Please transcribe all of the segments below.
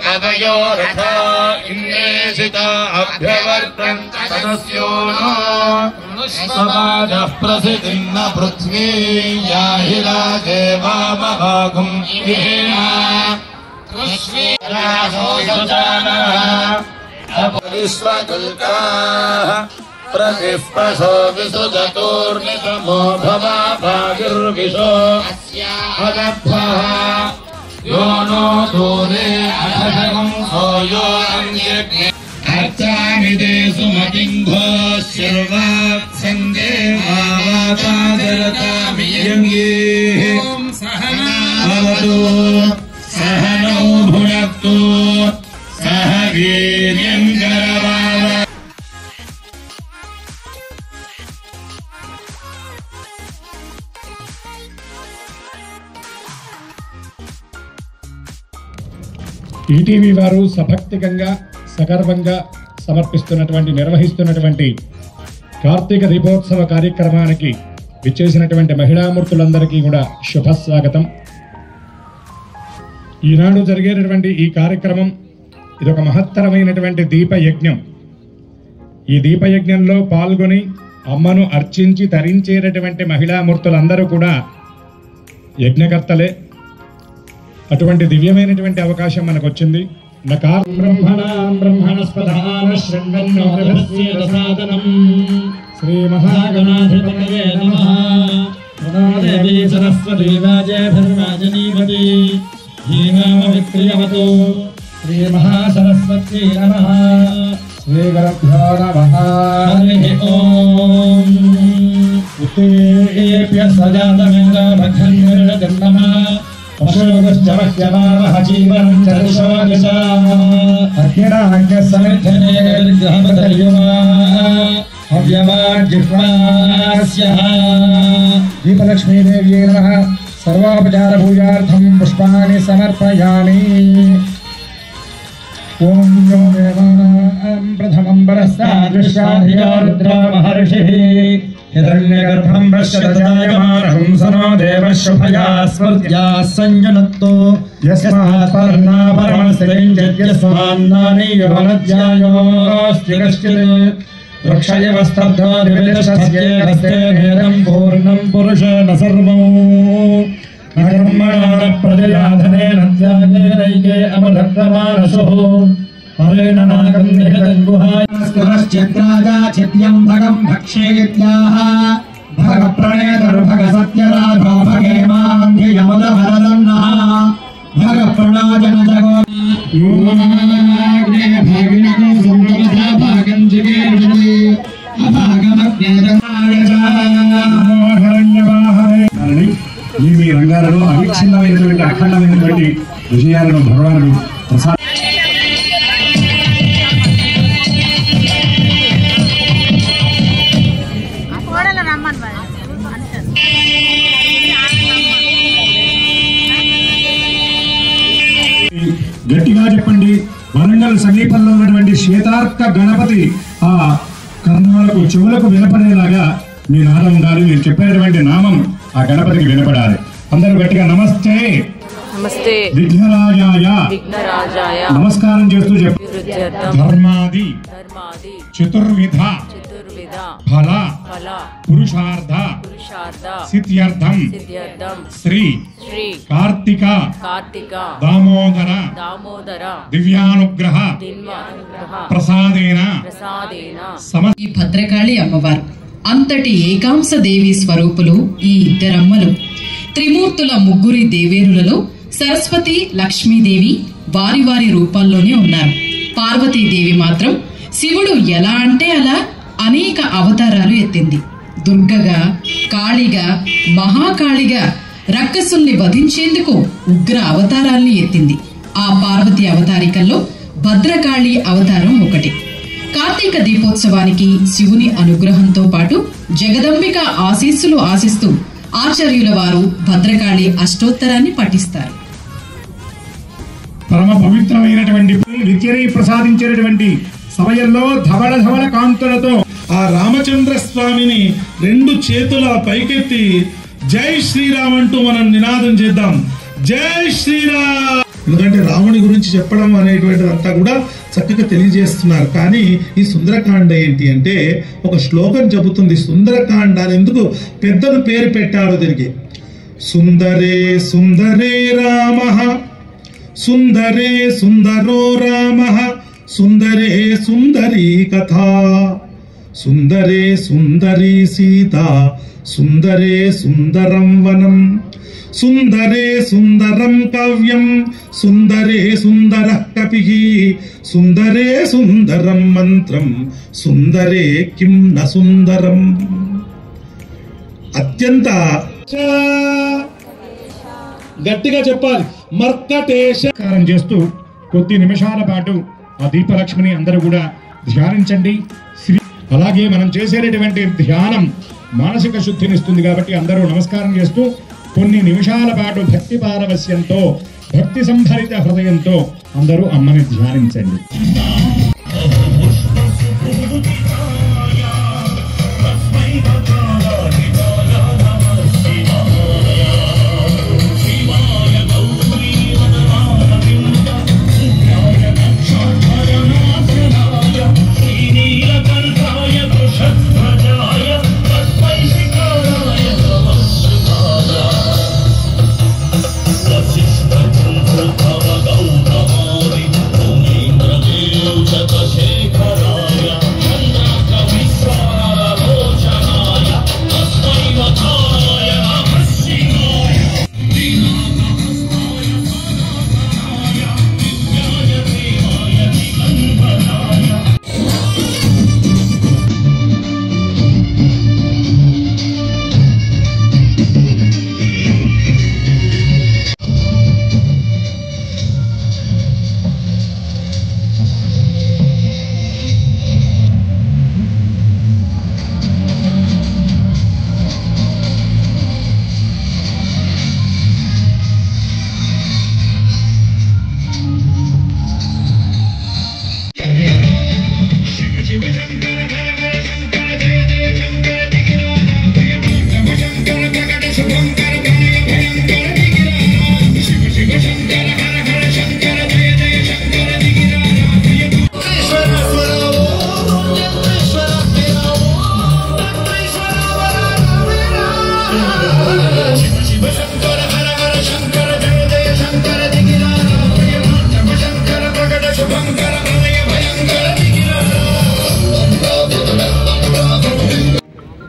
पदयो रथा इन्नेषिता अभ्यवर्तन्त सदस्यो नो समाजः प्रसिद्धिन्न पृथ्वी याहि राजे वामभागुम् इवेना कृष्वीरासो सुजानः अपरिष्वकुल्काः प्रतिस्पशो विसुजतोर्नितमो भवा भागिर्विशो अदभ्यः यो नो दूरे अधगं सोयो अन्यज्ञे अर्चामि ते सुमतिङ्घो शर्वात्सङ्गे आवातादरतामि यङ्गेः सहनावतु सहनौ भुनक्तु सह वीर्यं करवावहै। ఈటీవీ వారు సభక్తికంగా సగర్వంగా నిర్వహిస్తున్నటువంటి కార్తీక దీపోత్సవ కార్యక్రమానికి విచ్చేసినటువంటి మహిళామూర్తులందరికీ కూడా శుభస్వాగతం. ఈనాడు జరిగేటటువంటి ఈ కార్యక్రమం ఇదొక మహత్తరమైనటువంటి దీపయజ్ఞం. ఈ దీపయజ్ఞంలో పాల్గొని అమ్మను అర్చించి తరించేటటువంటి మహిళామూర్తులందరూ కూడా యజ్ఞకర్తలే. అటువంటి దివ్యమైనటువంటి అవకాశం మనకు వచ్చింది. శ్రీ మహాగణాధిపతయే నమః. దేవీ సరస్వతీ వాజేభిర్వాజనీవతి హీనామవిత్రియవతు. శ్రీ మహాసరస్వత్యై నమః. శ్రీ గురుభ్యో నమః. హరి ఓం. ఉత్తేభ్యః సజాతమేన భగన్నిర్జన్మః పశుగశ్చమహ్యమావహ జీవనం చరిషో దిశా అఖిరాజ్ఞ సమిద్ధనే గ్రహపతయుమా అవ్యవాజిహ్వాస్యః. దీపలక్ష్మీదేవ్యై నమః. సర్వోపచార పూజార్థం పుష్పాణి సమర్పయామి. ఓం యో దేవానాం ప్రథమం వరస్సాదృశ్యాధియో రుద్రో మహర్షిః హిరణ్యగర్భం పశ్యతజాయమానః సనో దేవః శుభయా స్మృత్యాః సంజనత్తో యస్మాత్ పర్ణా పరమస్త్రీం జగ్యస్మాన్నాని యోనధ్యాయోస్తి కశ్చిత్ వృక్షయవస్తబ్ధో దివిలశస్యే హస్తే నేదం పూర్ణం పురుషేణ సర్వం కర్మణా ప్రజయాధనేన త్యాగేనైకే అమధర్తమానసుః హరేణ నాగం నిహితం గుహాయాస్కరశ్చిత్రాజా చిత్యం భగం భక్షేత్యాః భగ ప్రణేతర్భగ సత్యరాఘో భగేమాం ధియముదహరదన్నః భగ ప్రణాజన జగో యోమాగ్నే భాగినకో సంతమసా భాగం జిగేషతి అభాగమజ్ఞేతమాయజాహరణ్యవాహరే. మీ రంగాలలో అవిచ్ఛిన్నమైనటువంటి అఖండమైనటువంటి విషయాలను భగవానుడు ప్రసాద గట్టిగా చెప్పండి. వరంగల్ సమీపంలో ఉన్నటువంటి శ్వేతార్క గణపతి ఆ కర్ణాలకు చెవులకు వినపడేలాగా మీ నాదం ఉండాలి. మీరు చెప్పేటువంటి నామం ఆ గణపతికి వినపడాలి. అందరూ గట్టిగా నమస్తే నమస్తే విఘ్నరాజాయ నమస్కారం చేస్తూ చెప్పు. ధర్మాది చతుర్విధ ఫల పురుషార్థ సిద్ధ్యర్థం శ్రీ కార్తిక దామోదర దివ్యానుగ్రహ ప్రసాదేన ఈ భద్రకాళి అమ్మవారు అంతటి ఏకాంశ దేవి స్వరూపులు ఈ ఇద్దరమ్మలు. త్రిమూర్తుల ముగ్గురి దేవేరులలో సరస్వతి లక్ష్మీదేవి వారి వారి రూపాల్లోనే ఉన్నారు. పార్వతీదేవి మాత్రం శివుడు ఎలా అంటే అలా అనేక అవతారాలు ఎత్తింది. దుర్గగా, కాళిగా, మహాకాళిగా రక్కసుల్ని వధించేందుకు ఉగ్ర అవతారాల్ని ఎత్తింది. ఆ పార్వతి అవతారికల్లో భద్రకాళి అవతారం ఒకటి. కార్తీక దీపోత్సవానికి శివుని అనుగ్రహంతో పాటు జగదంబిక ఆశీస్సులు ఆశిస్తూ ఆచార్యుల వారు భద్రకాళి అష్టోత్తరాన్ని పఠిస్తారు. పరమ పవిత్రమైనటువంటి నిత్యని ప్రసాదించేటువంటి సమయంలో ధవళ ధవళ కాంతులతో ఆ రామచంద్ర స్వామిని రెండు చేతుల పైకెత్తి జై శ్రీరామ్ అంటూ మనం నినాదం చేద్దాం. జై శ్రీరామ్. ఎందుకంటే రాముని గురించి చెప్పడం అనేటువంటిదంతా కూడా చక్కగా తెలియజేస్తున్నారు. కానీ ఈ సుందరకాండ ఏంటి అంటే ఒక శ్లోకం చెబుతుంది. సుందరకాండ అని ఎందుకు పెద్దలు పేరు పెట్టారో దీనికి. సుందరే సుందరే రామ, సుందరే సుందరో రామ, సుందరే సుందరీ కథా, సుందరే సుందరీ సీత, సుందరే సుందరం వనం, సుందరే సుందరం కావ్యం, సుందరే సుందర కపిః, సుందరే సుందరం మంత్రం, సుందరే కిం న సుందరం. అత్యంత గట్టిగా చెప్పాలి. మర్కటేశకారం చేస్తూ కొద్ది నిమిషాల పాటు ఆ దీపలక్ష్మిని అందరూ కూడా ధ్యానించండి. అలాగే మనం చేసేటటువంటి ధ్యానం మానసిక శుద్ధినిస్తుంది కాబట్టి అందరూ నమస్కారం చేస్తూ కొన్ని నిమిషాల పాటు భక్తి పారవస్యంతో భక్తి సంభరిత హృదయంతో అందరూ అమ్మని ధ్యానించండి.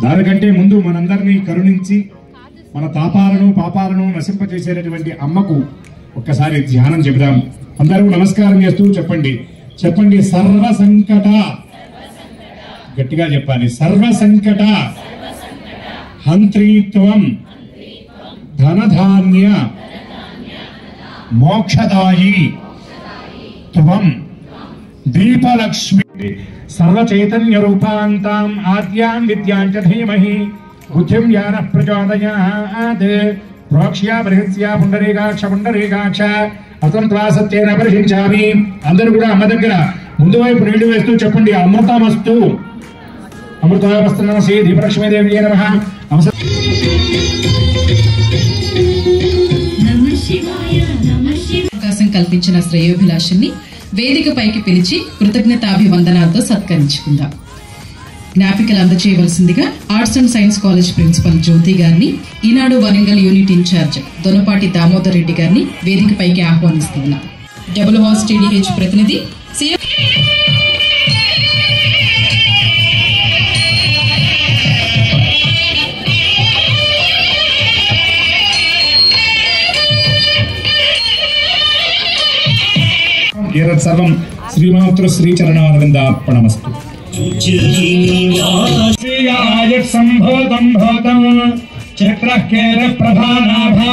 దానికంటే ముందు మనందరినీ కరుణించి మన తాపాలను పాపాలను నశింపజేసేటటువంటి అమ్మకు ఒక్కసారి ధ్యానం చెబుదాం. అందరూ నమస్కారం చేస్తూ చెప్పండి. సర్వ సంకట, గట్టిగా చెప్పాలి. సర్వ సంకట హంత్రీత్వం ధనధాన్య మోక్షదాయి త్వం దీపలక్ష్మి సర్వచైతన్య రూపాంతాం ఆద్యాం విద్యాం చ ధీమహి బుద్ధిం జ్ఞానః ప్రచోదయాత్ ప్రోక్ష్యా బృహస్యా పుండరీకాక్ష పుండరీకాక్ష అతంత్వా సత్యేన పరిశించామి. అందరూ కూడా అమ్మ దగ్గర ముందు వైపు నీళ్లు వేస్తూ చెప్పండి. అమృతమస్తు అమృతమస్తు నమస్తే దీపలక్ష్మీదేవి నమః. అవకాశం కల్పించిన శ్రేయోభిలాషుని వేదిక పైకి పిలిచి కృతజ్ఞతాభివందనాలతో సత్కరించుకుందాం. జ్ఞాపికలు అందజేయవలసిందిగా arts and science college principal Jyothi గారిని, ఈనాడు వరంగల్ యూనిట్ ఇన్ఛార్జ్ దొనపాటి దామోదర్ రెడ్డి గారిని వేదిక పైకి ఆహ్వానిస్తున్నాం. డబుల్ హౌస్ టీడీహెచ్ ప్రతినిధి సర్వం శ్రీమాతృ శ్రీచరణారవిందార్పణమస్తు. సంభూతం భూతం చక్రః కేర ప్రభానాభా